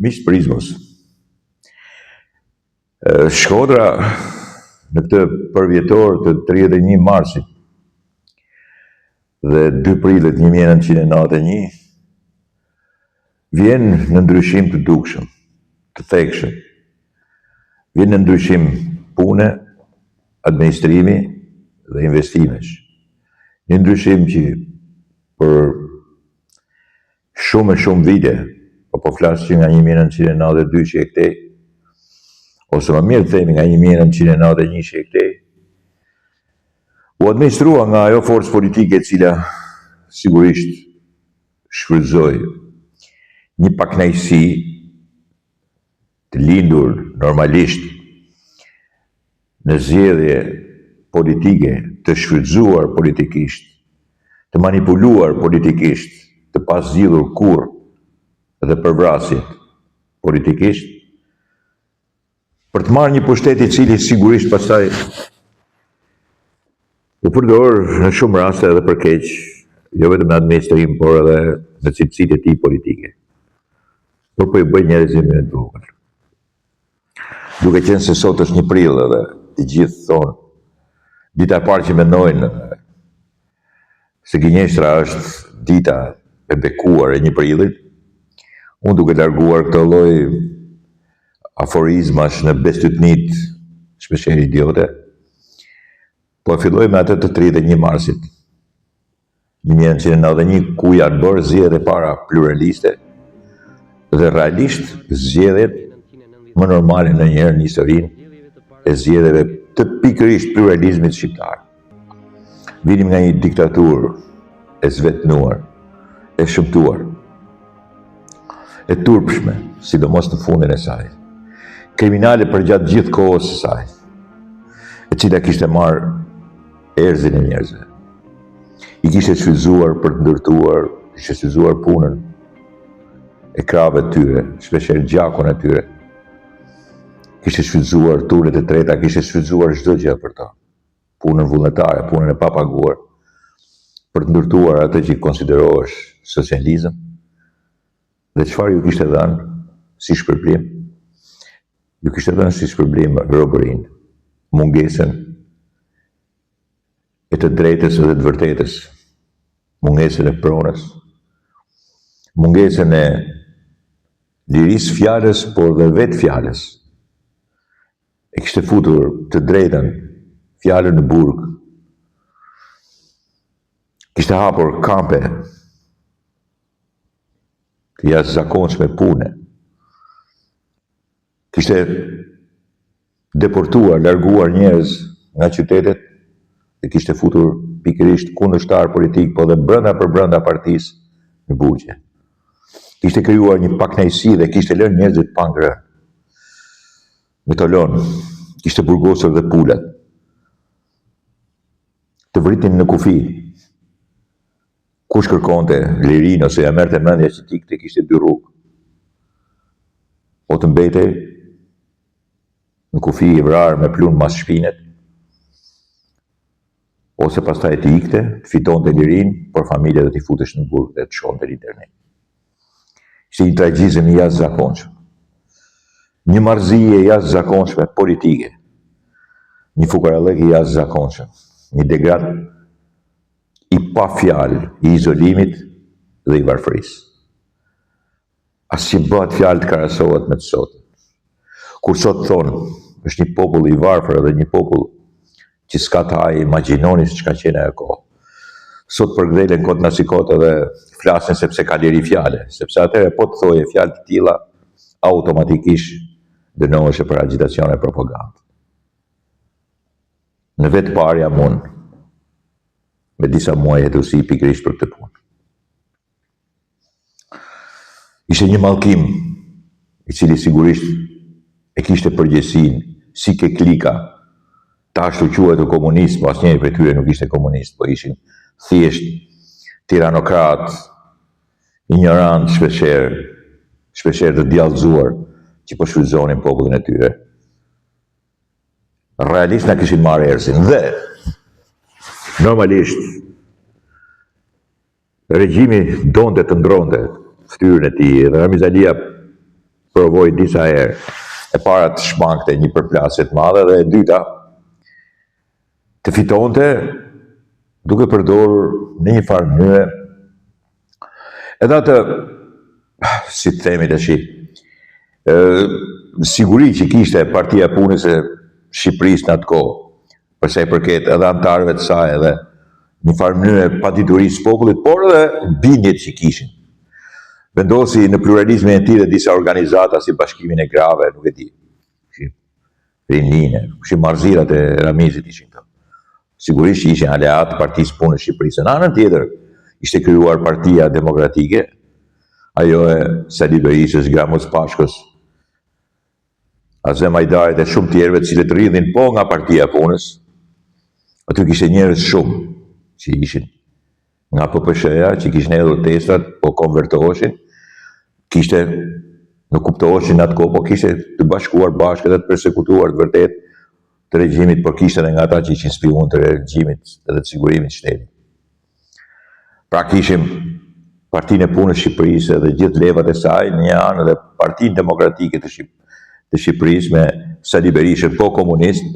Miqtë Prizmos. Shkodra në këtë përvjetor të 31 marsit dhe 2 prillit 1991 vjen në ndryshim të dukshëm, të thekshëm. Vjen në ndryshim pune, administrimi dhe investimesh. Një ndryshim që për shumë vite, po flasë që nga 1992 që e këtej, ose më mirë të themi nga 1991 që e këtej, u administrua nga ajo forcë politike e cila sigurisht shfrytëzoi një pakënaqësi të lindur normalisht në zgjedhje politike, të shfrytëzuar politikisht, të manipuluar politikisht, të pas zgjidhur kurrë dhe përvrasjet politikisht, për të marrë një pushtet I cili sigurisht pastaj u përdor në shumë raste edhe për keq, jo vetëm në administrim, por edhe në cilësitë e tij politike. Por po I bëj njerëzimin e vogël. Duke qenë se sot është 1 prill edhe të gjithë thonë, dita e parë që mendojnë se gënjeshtra është dita e bekuar e 1 prillit, unë duke larguar këtë lloj aforizmash në bestytnit shpeshherë idiote, po filloj me atë të 31 marsit 1991, ku janë bërë zgjedhjet e para pluraliste dhe realisht zgjedhjet më normale ndonjëherë në historinë e zgjedhjeve të pikërisht pluralizmit shqiptar. Vinim nga një diktaturë e zvetnuar, e shëmtuar, e turpshme, sidomos në fundin e saj, kriminale përgjatë gjithë kohës së saj, e cila kishte marrë erzin e njerëzve. I kishte shfrytëzuar për të ndërtuar, kishte shfrytëzuar punën e krave të tyre, shpeshherë gjakun e tyre. Kishte shfrytëzuar turnet e treta, kishte shfrytëzuar çdo gjë për to. Punën vullnetare, punën e papaguar, për të ndërtuar atë që konsiderohesh socializëm. Dhe çfarë ju kishte dhënë si shpërblim? Ju kishte dhënë si shpërblim robërinë, mungesën e të drejtës dhe të vërtetës, mungesën e pronës, mungesën e lirisë fjalës, por dhe vetë fjalës. E kishte futur të drejtën, fjalën në burg. Kishte hapur kampe të jashtëzakonshme pune. Kishte deportuar, larguar njerëz nga qytetet dhe kishte futur pikërisht kundërshtar politik, po dhe brenda partisë në burgje. Kishte krijuar një pakënaqësi dhe kishte lënë njerëzit pa ngrënë. Me tolon, kishte burgosur dhe pulat. Të vritin në kufi. Kush kërkonte lirinë ose ja merrte mendja që tikte, kishte 2 rrugë. O të mbetej në kufi I vrarë me plumë mas shpinet, ose pastaj të ikte, të fitonte lirinë, por familja do t'i futesh në burg dhe të shkonte në internet. Ishte një tragjizëm I jashtëzakonshëm. Një marrëzie I jashtëzakonshme politike. Një fukarallëk I jashtëzakonshëm. Një degrat I pa fjalë, I izolimit dhe I varfërisë. Asnjë bëhet fjalë të krahasohet me të sotën. Kur sot thonë, është një popull I varfër dhe një popull që s'ka të imagjinoni se çka qenë ajo kohë. Sot përgdhelen kot nga si kot edhe flasin sepse ka liri fjale, sepse atëherë po të thoje fjalë të tilla, automatikisht dënoheshe për agitacion e propagandë. Në vetë parë jam unë, me disa muaj jetësi pikërisht për këtë punë. Ishte një mallkim I cili sigurisht e kishte përgjegjësinë si ke klika ta ashtu quajtur komunist, po asnjëri prej tyre nuk ishte komunist, po ishin thjesht tiranokrat, ignorant, shpeshherë të djallëzuar, që po shfrytëzonin popullin e tyre. Realisht na kishin marrë ersin dhe normalisht regjimi donte të ndronte fytyrën e tij dhe Ramiz Alia provoj disa herë. E para të shmangte një përplasje të madhe dhe e dyta të fitonte duke përdorur në një farë mënyrë edhe atë, si të themi tash, siguri që kishte Partia e Punës e Shqipërisë në atë kohë, për sa i përket edhe antarëve të saj edhe një farë mënyrë paditurisë popullit, por edhe bindjet që kishin. Vendosi në pluralizmin e tij dhe disa organizata si Bashkimin e Grave, nuk e di. Rinine, marrëzirat e Ramizit ishin këto. Sigurisht ishin aleat Partisë Punës Shqipërisë. Në anën tjetër, ishte krijuar Partia Demokratike, ajo e Sali Berishës, Gramuc Pashkës, Azem Hajdarit e shumë tjerëve të cilët rridhin po nga Partia e Punës. Aty kishte njerëz shumë që ishin nga PPSH-ja, që kishin hedhur testat, po konvertoheshin, nuk kuptoheshin atë kohë, po kishte të bashkuar bashkë edhe të persekutuar të vërtet të regjimit, por kishte edhe nga ata që ishin spion të regjimit edhe të sigurimit shtetit. Pra kishim Partinë e Punës Shqipërisë dhe gjithë levat e saj në një anë dhe Partinë Demokratike të Shqipërisë me Sali Berishën po komunist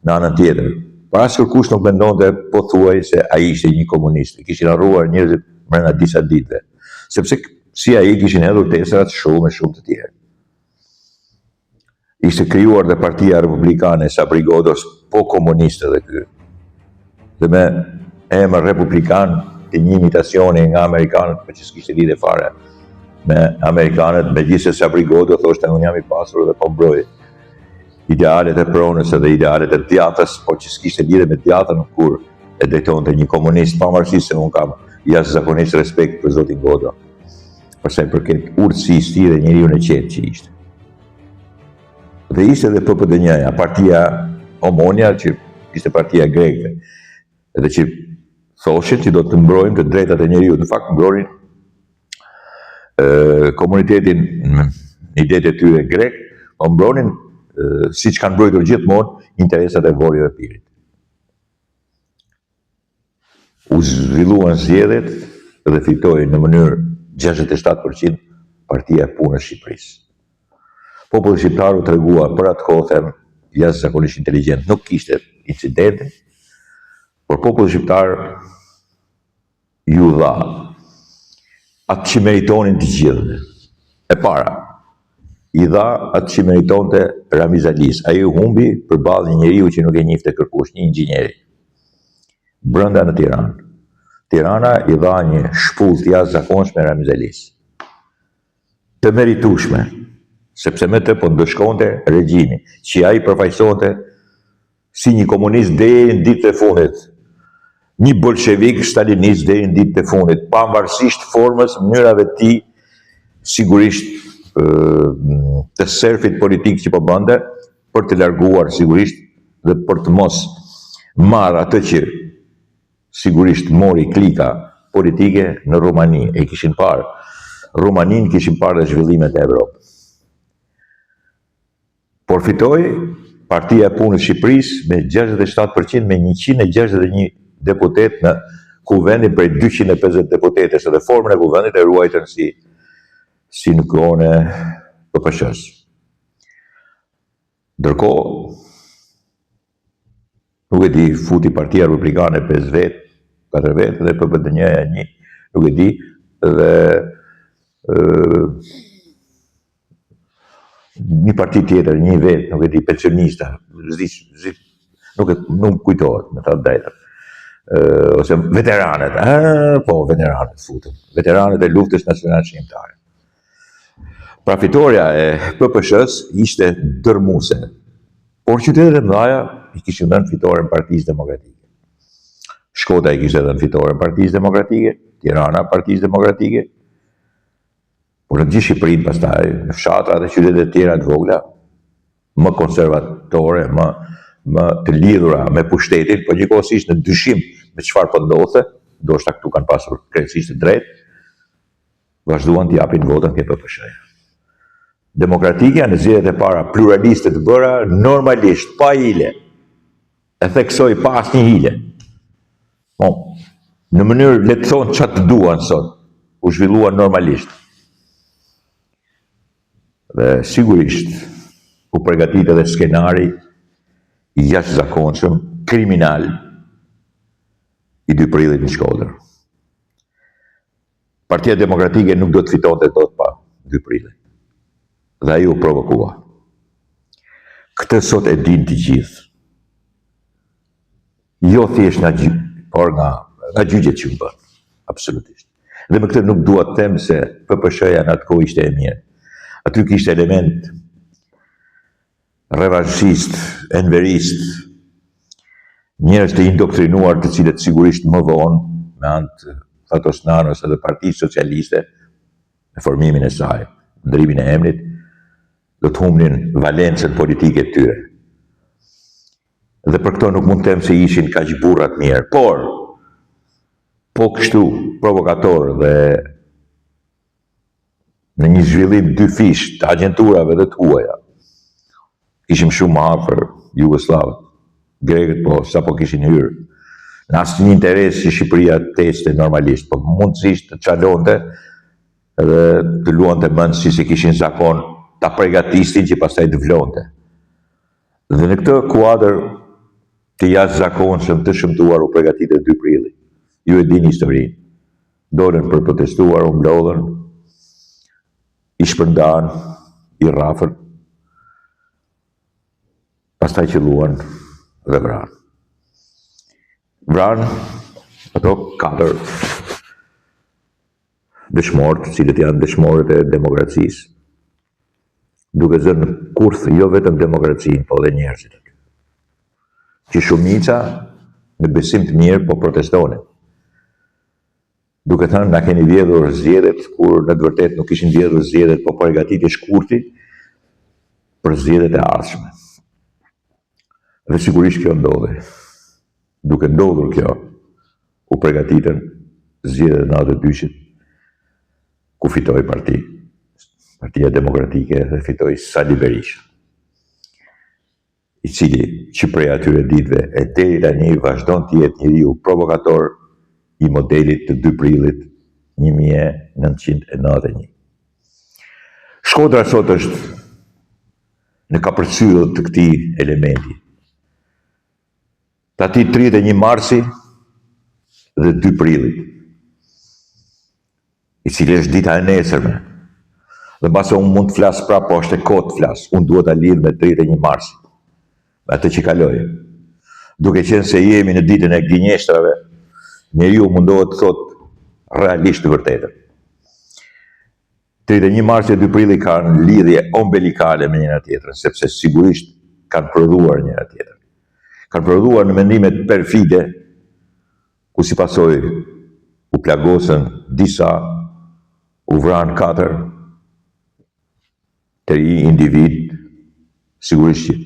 në anën tjetër. Para se kërkush nuk mendonte pothuaj se ai ishte një komunist. Kishin harruar njerëzit brenda disa ditëve. Sepse si ai kishin hedhur testat shumë të tjerë. Ishte krijuar dhe Partia Republikane Sabri Godos, po komuniste dhe ky. Dhe me emër republikan të një imitacioni nga amerikanët, për që s'kishte lidhje fare me amerikanët, megjithëse Sabri Godo thoshte unë jam i pasur dhe po mbroj idealet e pronës dhe idealet e djathtës, por që s'kishte lidhje me djathtën kur e drejtonte një komunist, pavarësisht se unë kam jashtëzakonisht respekt për zotin Godo, për sa i përket urtësisë tij dhe njeriu e qetë që ishte. Dhe ishte edhe PPD-ja, partia Omonia, që ishte partia greke, edhe që thoshin që do të mbrojmë të drejtat e njeriut. Në fakt mbrorin komunitetin në idetë e tyre grek, po mbronin siç kanë mbrojtur gjithmonë interesat e Vorjeve Pirit. U zhvilluan zgjedhjet dhe fitoi në mënyrë 67% Partia e Punës Shqipërisë. Populli shqiptar u tregua për atë kohë, them, jashtëzakonisht inteligjent, nuk kishte incidente, por populli shqiptar ju dha atë që meritonin të gjithë. E para, i dha atë që meritonte Ramiz Alis. Ai u humbi përballë një njeriu që nuk e njihte kërkush, një inxhinieri. Brenda në Tiranë. Tirana i dha një shpull të jashtëzakonshme Ramiz Alis. Të meritueshme, sepse me të po ndëshkonte regjimi, që ai përfaqësonte si një komunist deri në ditët e fundit, një bolshevik stalinist deri në ditët e fundit, pavarësisht formës, mënyrave të tij, sigurisht të serfit politik që po bënte, për të larguar sigurisht dhe për të mos marrë atë që sigurisht mori klika politike në Rumani. E kishin parë Rumanin, kishin parë dhe zhvillimet e Evropës. Por fitoi Partia e Punës Shqipërisë me 67% me 161 deputet në kuvendin prej 250 deputetës, dhe formën e kuvendit e ruajtën si në kohën e PPSH-s. Ndërkohë, nuk e di, futi Partia Republikane 5 vetë, 4 vetë, dhe PPD-ja 1, nuk e di, dhe një parti tjetër, 1 vetë, nuk e di, pensionista, nuk kujtohet, me të drejtën. Ose veteranet, po veteranet futën, veteranet e luftës nacionale shqiptare. Pra fitoria e PPSH-s ishte dërmuese, por qytetet e mëdha i kishin dhënë fitoren Partisë Demokratike. Shkodra i kishte dhënë fitoren Partisë Demokratike, Tirana Partisë Demokratike, por në gjithë Shqipërinë pastaj, në fshatra dhe qytetet e tjera të vogla, më konservatore, më të lidhura me pushtetin, por gjithkohësisht në dyshim me çfarë po ndodhte, ndoshta këtu kanë pasur krejtësisht të drejtë, vazhduan të japin votën ke PPSH-ja. Demokratike në zgjedhjet e para pluraliste të bëra normalisht, pa hile. E theksoj pa asnjë hile. Po, në mënyrë le të thonë çfarë të duan sot, u zhvilluan normalisht. Dhe sigurisht u përgatit edhe skenari i jashtëzakonshëm kriminal i 2 prillit në Shkodër. Partia Demokratike nuk do të fitonte dot pa 2 prillit. Dhe ai u provokua. Këtë sot e din të gjithë. Jo thjesht nga por nga gjyqjet që u bën. Absolutisht. Dhe me këtë nuk dua të them se PPSH-ja në atë kohë ishte e mirë. Aty kishte element revanshist, enverist, njerëz të indoktrinuar të cilët sigurisht më vonë me anë të Fatos Nanos edhe Partisë Socialiste në formimin e saj, ndrimin e emrit, do të humnin valencën politike të tyre. Dhe për këto nuk mund të them se ishin kaq burrat mirë, por po kështu provokator dhe në një zhvillim 2 fish të agjenturave dhe të huaja, ishim shumë më afër Jugoslavët, grekët po sapo kishin hyrë. Në asnjë interes që Shqipëria të ecte normalisht, po mundësisht të çalonte edhe të luante mend si se kishin zakon ta përgatisnin që pastaj të vlonte. Dhe në këtë kuadër të jashtëzakonshëm të shëmtuar u përgatitën 2 prilli. Ju e dini historinë. Dolën për protestuar, u mblodhën, i shpërndan, i rrafën, pastaj qelluan dhe vranë. Vranë ato 4 dëshmorë, cilët janë dëshmorët e demokracisë, duke zënë në kurth jo vetëm demokracinë, po dhe njerëzit aty. Që shumica në besim të mirë po protestonin. Duke thënë na keni vjedhur zgjedhjet, kur në të vërtetë nuk ishin vjedhur zgjedhjet, po përgatitje shkurti për zgjedhjet e ardhshme. Dhe sigurisht kjo ndodhi. Duke ndodhur kjo, u përgatitën zgjedhjet e 92-shit, ku fitoi Partia Demokratike dhe fitoi Sali Berisha, i cili që prej atyre ditëve e deri tani vazhdon të jetë njeriu provokator i modelit të 2 prillit 1991. Shkodra sot është në kapërcyll të këtij elementi. Të ati 31 marsi dhe 2 prillit, i cili është dita e nesërme. Dhe mbase unë mund të flasë prapë, po është e kohë të flasë, unë duhet ta lidh me 31 marsi, me atë që kaloi. Duke qenë se jemi në ditën e gënjeshtrave, njeriu mundohet të thotë realisht të vërtetën. 31 marsi e 2 prilli kanë lidhje ombelikale me njëra tjetrën, sepse sigurisht kanë prodhuar njëra tjetrën. Kanë prodhuar në mendimet perfide, ku si pasoi u plagosën disa, u vranë 4, 3 individ, sigurisht që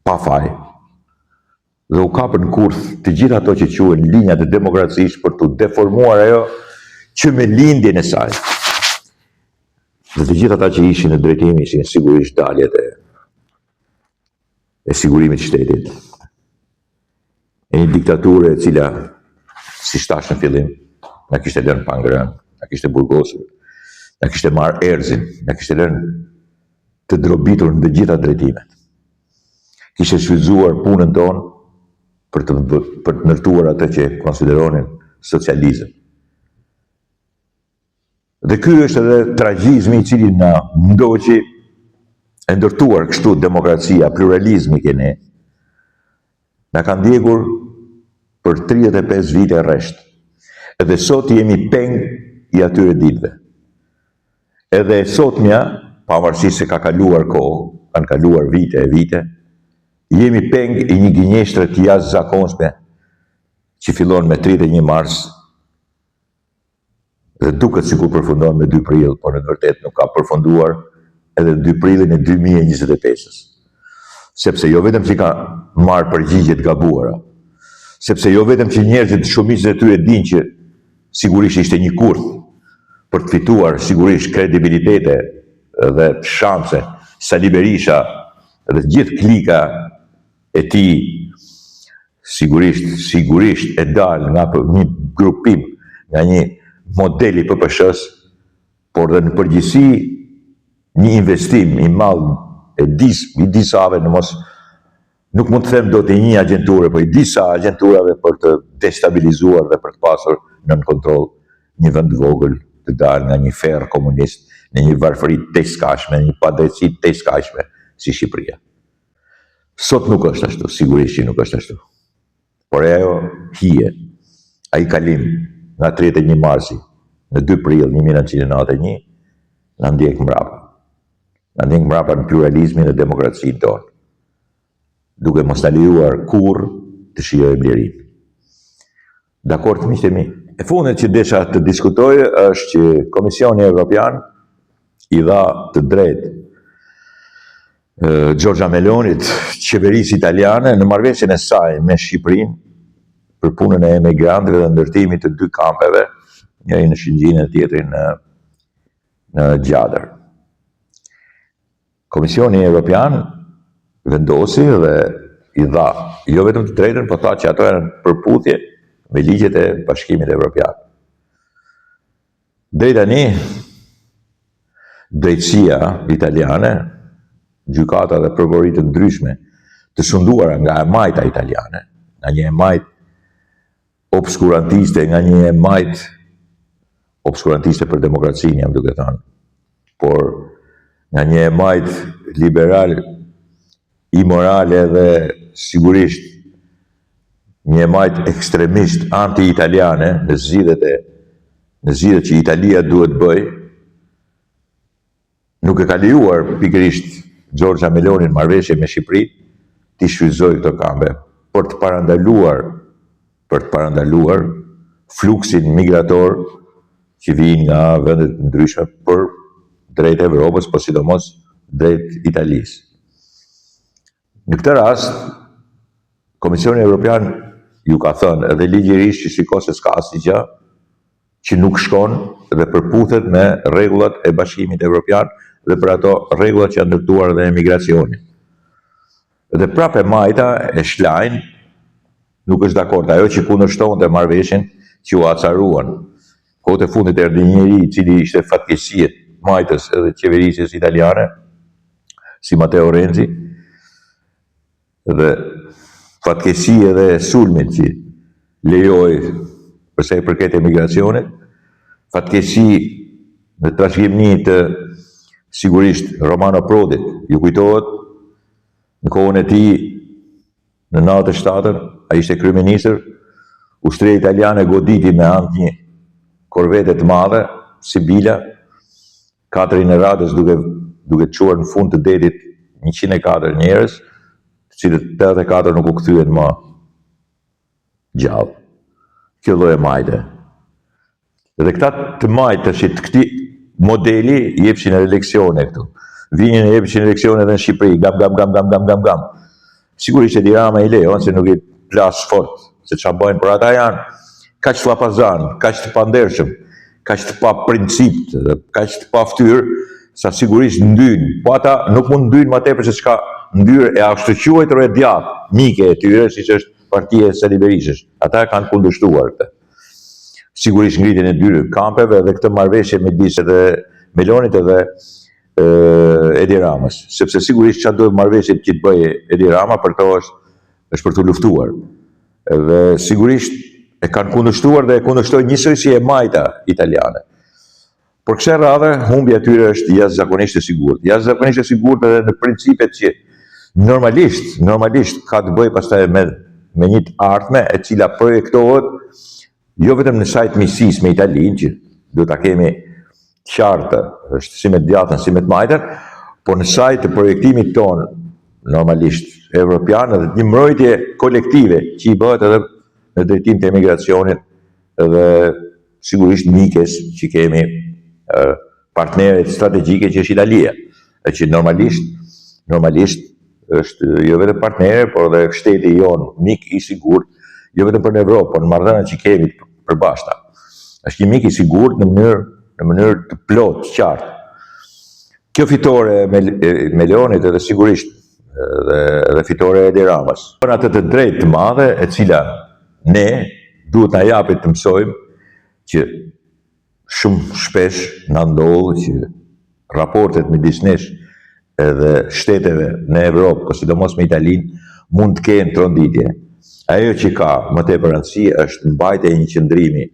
pa faj, dhe u kapën kurth të gjitha ato që quhen linjat e demokracisë për të deformuar ajo që me lindjen e saj. Dhe të gjitha ata që ishin në drejtim ishin sigurisht daljet e sigurimit të shtetit. E një diktaturë e cila, si shtash në fillim, na kishte lënë pa ngrënë, na kishte burgosur, na kishte marrë erzin, na kishte lënë të drobitur në të gjitha drejtimet. Kishte shfrytzuar punën tonë për të ndërtuar atë që konsideronin socializëm. Dhe ky është edhe tragjizmi i cili na ndoqi e ndërtuar kështu demokracia, pluralizmi kene, na ka ndjekur për 35 vite rresht. Edhe sot jemi peng i atyre ditëve. Edhe sotmja, pavarësisht se ka kaluar kohë, kanë kaluar vite e vite, jemi peng i një gënjeshtre të jashtëzakonshme që fillon me 31 mars dhe duket sikur përfundon me 2 prill, por në të vërtetë nuk ka përfunduar edhe 2 prillin e 2025-s. Sepse jo vetëm që ka marrë përgjigje të gabuara, sepse jo vetëm që njerëzit shumicën e tyre dinë që sigurisht ishte një kurth për të fituar sigurisht kredibilitete dhe shanse, Sali Berisha dhe gjithë klika e tij sigurisht e dal nga një grupim, nga një modeli PPSH-s, por dhe në përgjithësi një investim i madh i disave në mos, nuk mund të them do të një agjenture, po i disa agjenturave për të destabilizuar dhe për të pasur nën kontroll një vend vogël të dalë nga një ferr komunist në një varfëri të skajshme, një padrejtësi të skajshme si Shqipëria. Sot nuk është ashtu, sigurisht që nuk është ashtu. Por ajo hije, ai kalim nga 31 marsi në 2 prill 1991 na ndjek mbrapa. Na ndjek mbrapa në pluralizmin e demokracinë tonë, duke mos ta lejuar kurrë të shijojmë lirinë. Dakord, miqtë e mi. E fundit që desha të diskutoj është që Komisioni Evropian i dha të drejtë Giorgia Melonit, qeverisë italiane, në marrëveshjen e saj me Shqipërinë për punën e emigrantëve dhe ndërtimit të 2 kampeve, njëri në Shëngjin e tjetri në Gjadër. Komisioni Evropian vendosi dhe i dha jo vetëm të drejtën, por tha që ato janë përputhje me ligjet e Bashkimit Evropian. Deri tani, drejtësia italiane, gjykata dhe prokurorit të ndryshme të sunduara nga e majta italiane, nga një e majt obskurantiste, nga një e majt obskurantiste për demokracinë, jam duke thënë, por nga një e majt liberal, imorale dhe sigurisht një e majt ekstremisht anti-italiane në zgjidhjet që Italia duhet bëj, nuk e ka lejuar pikërisht Giorgia Meloni në marrëveshje me Shqipërinë t'i shfrytëzojë këto kampe për të parandaluar fluksin migrator që vijnë nga vende të ndryshme për drejt Evropës, por sidomos drejt Italisë. Në këtë rast, Komisioni Evropian ju ka thënë edhe ligjërisht që shiko se s'ka asgjë që nuk shkon dhe përputhet me rregullat e Bashkimit Evropian dhe për ato rregullat që janë ndërtuar dhe emigracionin. Dhe prapë majta e Schlein nuk është dakord, ajo që kundërshtonte marrëveshjen që u acaruan. Kohët e fundit erdhi një njeri i cili ishte fatkeqësi majtës edhe qeverisjes italiane, si Matteo Renzi, dhe fatkeqësi edhe sulmit që lejoi përsa i përket emigracionit, fatkeqësi në trashëgimni të sigurisht Romano Prodit, ju kujtohet në kohën e tij në 97-ën, ai ishte kryeministër, ushtria italiane goditi me anë një korvete të madhe, Sibila, 4 në radhës duke çuar në fund të detit 104 njerëz, të cilët 84 nuk u kthyen më gjallë. Kjo lloj majte. Dhe këta të majtëshit të këtij modeli jepshin eleksione këtu. Vinin e jepshin eleksione edhe në Shqipëri, gam. Sigurisht Edi Rama i lejon se nuk i plas fort, se çfarë bëjnë, por ata janë kaq llafazan, kaq të pandershëm, kaq të pa princip, kaq të pa fytyrë, sa sigurisht ndyn. Po ata nuk mund ndyn më tepër se çka ndyrë e ashtuquajtur e djathtë, mike e tyre, siç është Partia e Sali Berishës. Ata kanë kundërshtuar këtë. Sigurisht ngritjen e 2 kampeve dhe këtë marrëveshje midis edhe Melonit edhe Edi Ramës, sepse sigurisht çfarë do marrëveshjet që të bëjë Edi Rama për to është për të luftuar. Dhe sigurisht e kanë kundërshtuar dhe e kundërshtojnë njësojsi e majta italiane. Por kësaj radhe humbja e tyre është jashtëzakonisht e sigurt. Jashtëzakonisht e sigurt edhe në principet që normalisht ka të bëjë pastaj me një të ardhme e cila projektohet jo vetëm në sajt miqësisë me Italinë, që do ta kemi qartë, është si me të djathtën, si me të majtën, por në sajt të projektimit ton, normalisht evropian, edhe një mbrojtje kolektive që i bëhet edhe në drejtim të emigracionit dhe sigurisht mikes që kemi partneret strategjike që është Italia, e që normalisht është jo vetëm partner, por edhe shteti jon mik i sigurt, jo vetëm për në Evropë, por në marrëdhëniet që kemi përbashkëta. Është një mik i sigurt në mënyrë të plotë, qartë. Kjo fitore e Melonit edhe sigurisht dhe fitore e Edi Ramës. Për atë të drejtë të madhe e cila ne duhet na japet të mësojmë që shumë shpesh na ndodh që raportet midis nesh edhe shteteve në Evropë, po sidomos me Italinë, mund të kenë tronditje. Ajo që ka më tepër rëndësi është mbajtja e një qëndrimi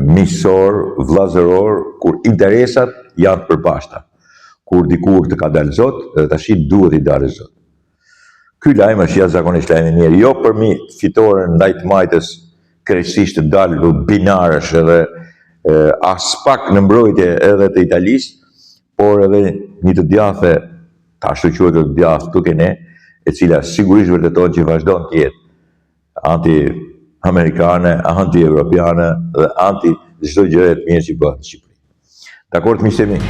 miqësor, vëllazëror, kur interesat janë të përbashkëta. Kur dikur të ka dalë Zot, edhe tash duhet i dalë Zot. Ky lajm është jashtëzakonisht lajm i mirë, jo për mi fitoren ndaj të majtës krejtësisht të dalë binarësh edhe as pak në mbrojtje edhe të Italisë, por edhe një të djathe, ta ashtu quhet të djathë tuke ne, e cila sigurisht vërteton që vazhdon të jetë anti-amerikane, anti-evropiane dhe anti çdo gjë e mirë që bëhet në Shqipëri. Dakor, miqtë mi?